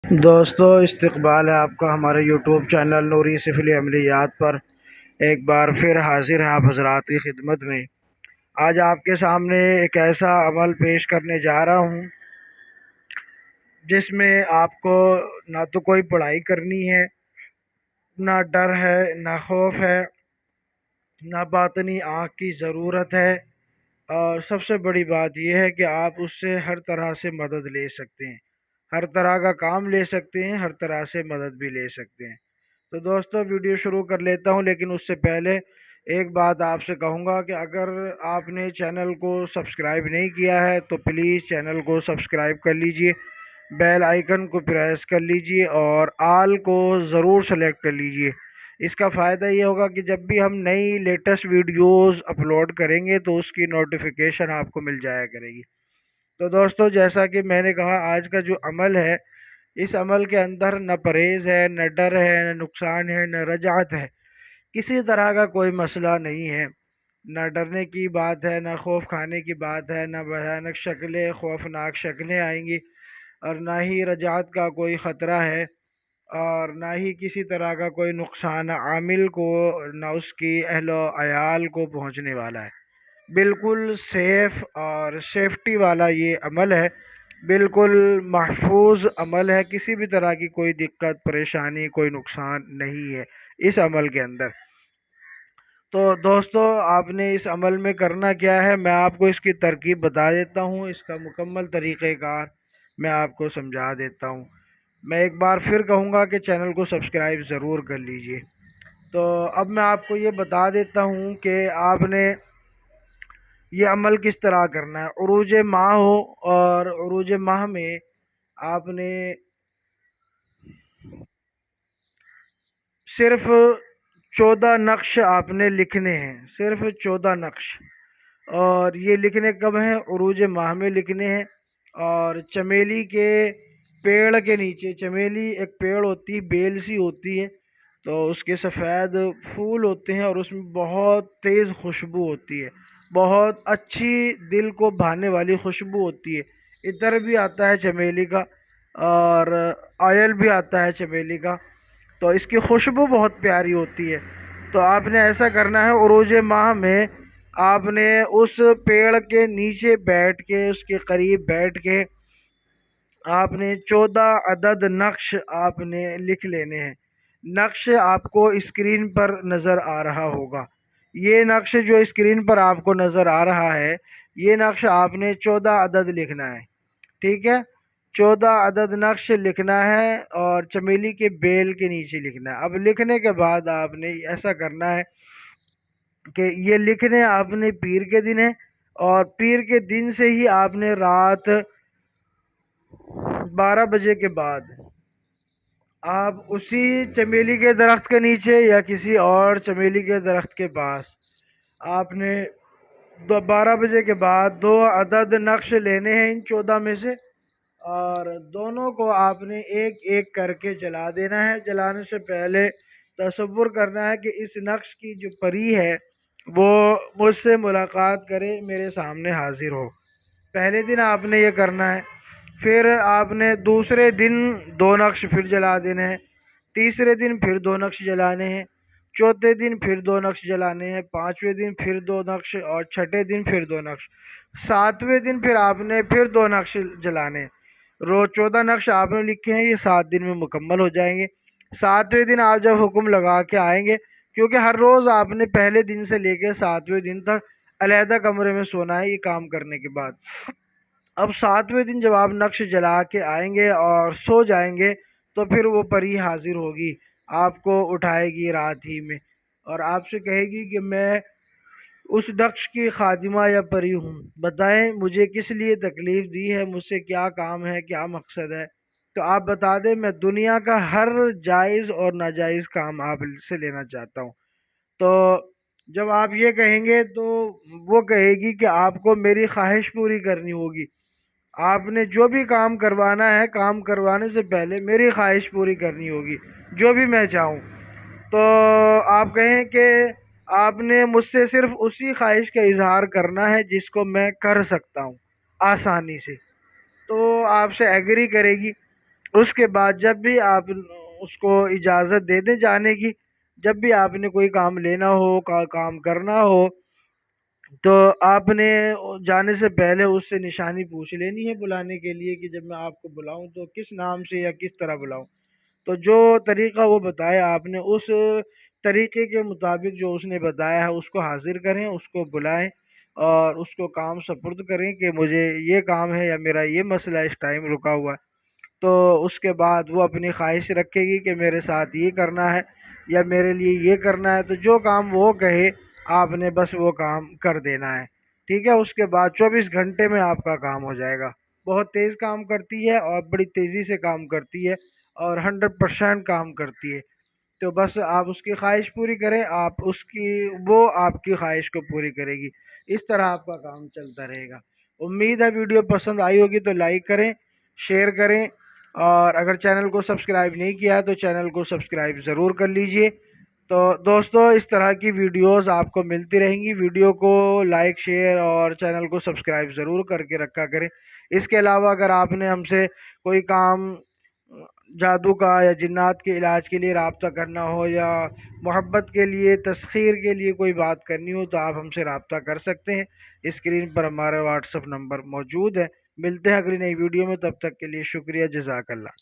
دوستو استقبال ہے آپ کا ہمارے یوٹیوب چینل نوری سفلی عملیات پر۔ ایک بار پھر حاضر ہیں آپ حضرات کی خدمت میں۔ آج آپ کے سامنے ایک ایسا عمل پیش کرنے جا رہا ہوں جس میں آپ کو نہ تو کوئی پڑھائی کرنی ہے، نہ ڈر ہے، نہ خوف ہے، نہ باطنی آنکھ کی ضرورت ہے، اور سب سے بڑی بات یہ ہے کہ آپ اس سے ہر طرح سے مدد لے سکتے ہیں، ہر طرح کا کام لے سکتے ہیں، ہر طرح سے مدد بھی لے سکتے ہیں۔ تو دوستو ویڈیو شروع کر لیتا ہوں، لیکن اس سے پہلے ایک بات آپ سے کہوں گا کہ اگر آپ نے چینل کو سبسکرائب نہیں کیا ہے تو پلیز چینل کو سبسکرائب کر لیجئے، بیل آئیکن کو پریس کر لیجئے اور آل کو ضرور سلیکٹ کر لیجئے۔ اس کا فائدہ یہ ہوگا کہ جب بھی ہم نئی لیٹسٹ ویڈیوز اپلوڈ کریں گے تو اس کی نوٹیفیکیشن آپ کو مل جایا کرے گی۔ تو دوستو جیسا کہ میں نے کہا، آج کا جو عمل ہے، اس عمل کے اندر نہ پرہیز ہے، نہ ڈر ہے، نہ نقصان ہے، نہ رجعت ہے، کسی طرح کا کوئی مسئلہ نہیں ہے۔ نہ ڈرنے کی بات ہے، نہ خوف کھانے کی بات ہے، نہ بھیانک شکلیں، خوفناک شکلیں آئیں گی، اور نہ ہی رجعت کا کوئی خطرہ ہے، اور نہ ہی کسی طرح کا کوئی نقصان عامل کو، نہ اس کی اہل و عیال کو پہنچنے والا ہے۔ بالکل سیف اور سیفٹی والا یہ عمل ہے، بالکل محفوظ عمل ہے، کسی بھی طرح کی کوئی دقت پریشانی کوئی نقصان نہیں ہے اس عمل کے اندر۔ تو دوستو آپ نے اس عمل میں کرنا کیا ہے، میں آپ کو اس کی ترکیب بتا دیتا ہوں، اس کا مکمل طریقہ کار میں آپ کو سمجھا دیتا ہوں۔ میں ایک بار پھر کہوں گا کہ چینل کو سبسکرائب ضرور کر لیجئے۔ تو اب میں آپ کو یہ بتا دیتا ہوں کہ آپ نے یہ عمل کس طرح کرنا ہے۔ عروج ماہ ہو، اور عروج ماہ میں آپ نے صرف 14 نقش آپ نے لکھنے ہیں، صرف 14 نقش، اور یہ لکھنے کب ہیں؟ عروج ماہ میں لکھنے ہیں۔ اور چمیلی کے پیڑ کے نیچے، چمیلی ایک پیڑ ہوتی، بیل سی ہوتی ہے، تو اس کے سفید پھول ہوتے ہیں اور اس میں بہت تیز خوشبو ہوتی ہے، بہت اچھی دل کو بھانے والی خوشبو ہوتی ہے۔ عطر بھی آتا ہے چمیلی کا، اور آئل بھی آتا ہے چمیلی کا، تو اس کی خوشبو بہت پیاری ہوتی ہے۔ تو آپ نے ایسا کرنا ہے، عروج ماہ میں آپ نے اس پیڑ کے نیچے بیٹھ کے، اس کے قریب بیٹھ کے آپ نے 14 عدد نقش آپ نے لکھ لینے ہیں۔ نقش آپ کو اسکرین پر نظر آ رہا ہوگا، یہ نقش جو اسکرین پر آپ کو نظر آ رہا ہے، یہ نقش آپ نے 14 عدد لکھنا ہے، ٹھیک ہے؟ 14 عدد نقش لکھنا ہے اور چمیلی کے بیل کے نیچے لکھنا ہے۔ اب لکھنے کے بعد آپ نے ایسا کرنا ہے کہ یہ لکھنے آپ نے پیر کے دن ہے، اور پیر کے دن سے ہی آپ نے رات 12 بجے کے بعد آپ اسی چمیلی کے درخت کے نیچے یا کسی اور چمیلی کے درخت کے پاس آپ نے 12 بجے کے بعد 2 عدد نقش لینے ہیں ان 14 میں سے، اور دونوں کو آپ نے ایک ایک کر کے جلا دینا ہے۔ جلانے سے پہلے تصور کرنا ہے کہ اس نقش کی جو پری ہے وہ مجھ سے ملاقات کرے، میرے سامنے حاضر ہو۔ پہلے دن آپ نے یہ کرنا ہے، پھر آپ نے دوسرے دن 2 نقش پھر جلا دینے ہیں، تیسرے دن پھر 2 نقش جلانے ہیں، چوتھے دن پھر 2 نقش جلانے ہیں، پانچویں دن پھر 2 نقش، اور چھٹے دن پھر 2 نقش، ساتویں دن پھر آپ نے پھر 2 نقش جلانے ہیں۔ روز 14 نقش آپ نے لکھے ہیں، یہ 7 دن میں مکمل ہو جائیں گے۔ ساتویں دن آپ جب حکم لگا کے آئیں گے، کیونکہ ہر روز آپ نے پہلے دن سے لے کے 7ویں دن تک علیحدہ کمرے میں سونا ہے یہ کام کرنے کے بعد۔ اب 7ویں دن جب آپ نقش جلا کے آئیں گے اور سو جائیں گے تو پھر وہ پری حاضر ہوگی، آپ کو اٹھائے گی رات ہی میں، اور آپ سے کہے گی کہ میں اس نقش کی خادمہ یا پری ہوں، بتائیں مجھے کس لیے تکلیف دی ہے، مجھ سے کیا کام ہے، کیا مقصد ہے؟ تو آپ بتا دیں، میں دنیا کا ہر جائز اور ناجائز کام آپ سے لینا چاہتا ہوں۔ تو جب آپ یہ کہیں گے تو وہ کہے گی کہ آپ کو میری خواہش پوری کرنی ہوگی، آپ نے جو بھی کام کروانا ہے، کام کروانے سے پہلے میری خواہش پوری کرنی ہوگی، جو بھی میں چاہوں۔ تو آپ کہیں کہ آپ نے مجھ سے صرف اسی خواہش کا اظہار کرنا ہے جس کو میں کر سکتا ہوں آسانی سے، تو آپ سے ایگری کرے گی۔ اس کے بعد جب بھی آپ اس کو اجازت دے دیں جانے کی، جب بھی آپ نے کوئی کام لینا ہو، کام کرنا ہو، تو آپ نے جانے سے پہلے اس سے نشانی پوچھ لینی ہے بلانے کے لیے کہ جب میں آپ کو بلاؤں تو کس نام سے یا کس طرح بلاؤں۔ تو جو طریقہ وہ بتایا آپ نے، اس طریقے کے مطابق جو اس نے بتایا ہے اس کو حاضر کریں، اس کو بلائیں اور اس کو کام سپرد کریں کہ مجھے یہ کام ہے یا میرا یہ مسئلہ اس ٹائم رکا ہوا ہے۔ تو اس کے بعد وہ اپنی خواہش رکھے گی کہ میرے ساتھ یہ کرنا ہے یا میرے لیے یہ کرنا ہے، تو جو کام وہ کہے آپ نے بس وہ کام کر دینا ہے، ٹھیک ہے۔ اس کے بعد 24 گھنٹے میں آپ کا کام ہو جائے گا۔ بہت تیز کام کرتی ہے اور بڑی تیزی سے کام کرتی ہے اور 100% کام کرتی ہے۔ تو بس آپ اس کی خواہش پوری کریں، وہ آپ کی خواہش کو پوری کرے گی۔ اس طرح آپ کا کام چلتا رہے گا۔ امید ہے ویڈیو پسند آئی ہوگی تو لائک کریں، شیئر کریں، اور اگر چینل کو سبسکرائب نہیں کیا تو چینل کو سبسکرائب ضرور کر لیجئے۔ تو دوستو اس طرح کی ویڈیوز آپ کو ملتی رہیں گی، ویڈیو کو لائک، شیئر اور چینل کو سبسکرائب ضرور کر کے رکھا کریں۔ اس کے علاوہ اگر آپ نے ہم سے کوئی کام جادو کا یا جنات کے علاج کے لیے رابطہ کرنا ہو، یا محبت کے لیے، تسخیر کے لیے کوئی بات کرنی ہو، تو آپ ہم سے رابطہ کر سکتے ہیں۔ اسکرین پر ہمارا واٹس ایپ نمبر موجود ہے۔ ملتے ہیں اگلی نئی ویڈیو میں، تب تک کے لیے شکریہ، جزاک اللہ۔